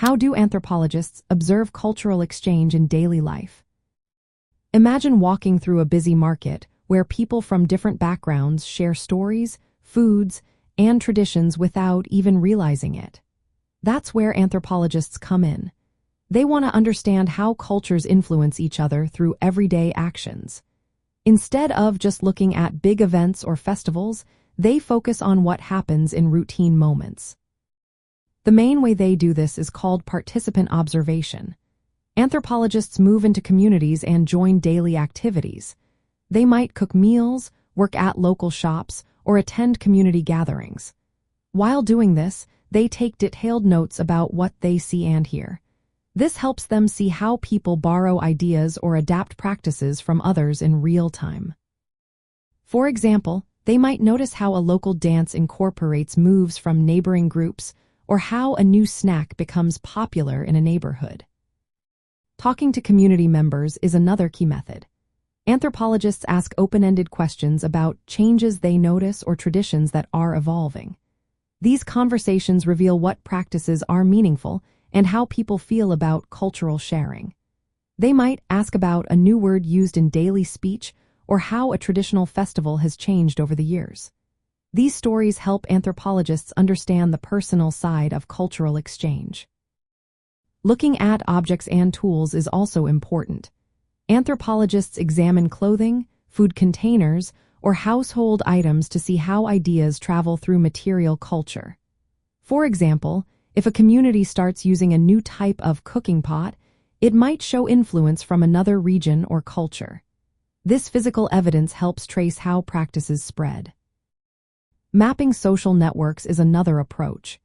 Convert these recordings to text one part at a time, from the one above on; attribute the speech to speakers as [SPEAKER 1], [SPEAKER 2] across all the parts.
[SPEAKER 1] How do anthropologists observe cultural exchange in daily life? Imagine walking through a busy market where people from different backgrounds share stories, foods, and traditions without even realizing it. That's where anthropologists come in. They want to understand how cultures influence each other through everyday actions. Instead of just looking at big events or festivals, they focus on what happens in routine moments. The main way they do this is called participant observation. Anthropologists move into communities and join daily activities. They might cook meals, work at local shops, or attend community gatherings. While doing this, they take detailed notes about what they see and hear. This helps them see how people borrow ideas or adapt practices from others in real time. For example, they might notice how a local dance incorporates moves from neighboring groups, or how a new snack becomes popular in a neighborhood. Talking to community members is another key method. Anthropologists ask open-ended questions about changes they notice or traditions that are evolving. These conversations reveal what practices are meaningful and how people feel about cultural sharing. They might ask about a new word used in daily speech or how a traditional festival has changed over the years. These stories help anthropologists understand the personal side of cultural exchange. Looking at objects and tools is also important. Anthropologists examine clothing, food containers, or household items to see how ideas travel through material culture. For example, if a community starts using a new type of cooking pot, it might show influence from another region or culture. This physical evidence helps trace how practices spread. Mapping social networks is another approach.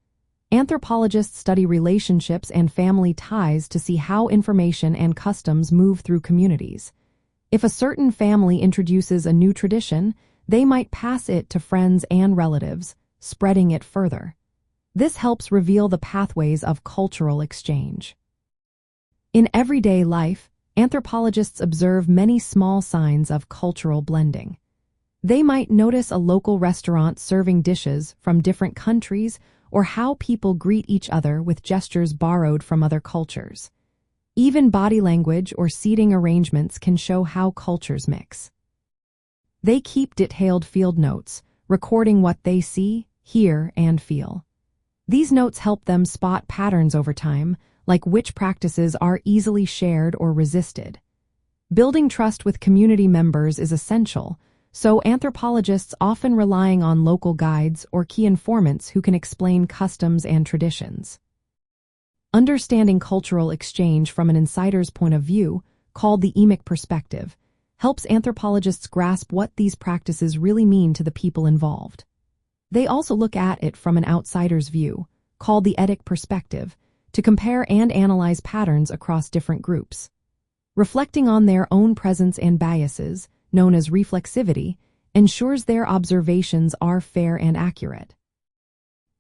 [SPEAKER 1] Anthropologists study relationships and family ties to see how information and customs move through communities. If a certain family introduces a new tradition, they might pass it to friends and relatives, spreading it further. This helps reveal the pathways of cultural exchange. In everyday life, anthropologists observe many small signs of cultural blending. They might notice a local restaurant serving dishes from different countries or how people greet each other with gestures borrowed from other cultures. Even body language or seating arrangements can show how cultures mix. They keep detailed field notes, recording what they see, hear, and feel. These notes help them spot patterns over time, like which practices are easily shared or resisted. Building trust with community members is essential, so anthropologists often relying on local guides or key informants who can explain customs and traditions. Understanding cultural exchange from an insider's point of view, called the immerse perspective, helps anthropologists grasp what these practices really mean to the people involved. They also look at it from an outsider's view, called the etic perspective, to compare and analyze patterns across different groups. Reflecting on their own presence and biases, known as reflexivity, ensures their observations are fair and accurate.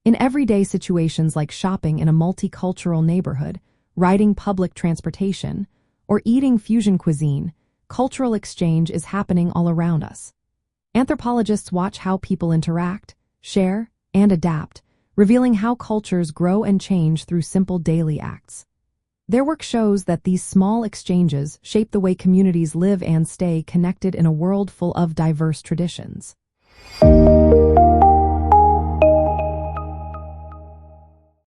[SPEAKER 1] In everyday situations like shopping in a multicultural neighborhood, riding public transportation, or eating fusion cuisine, cultural exchange is happening all around us. Anthropologists watch how people interact, share, and adapt, revealing how cultures grow and change through simple daily acts. Their work shows that these small exchanges shape the way communities live and stay connected in a world full of diverse traditions.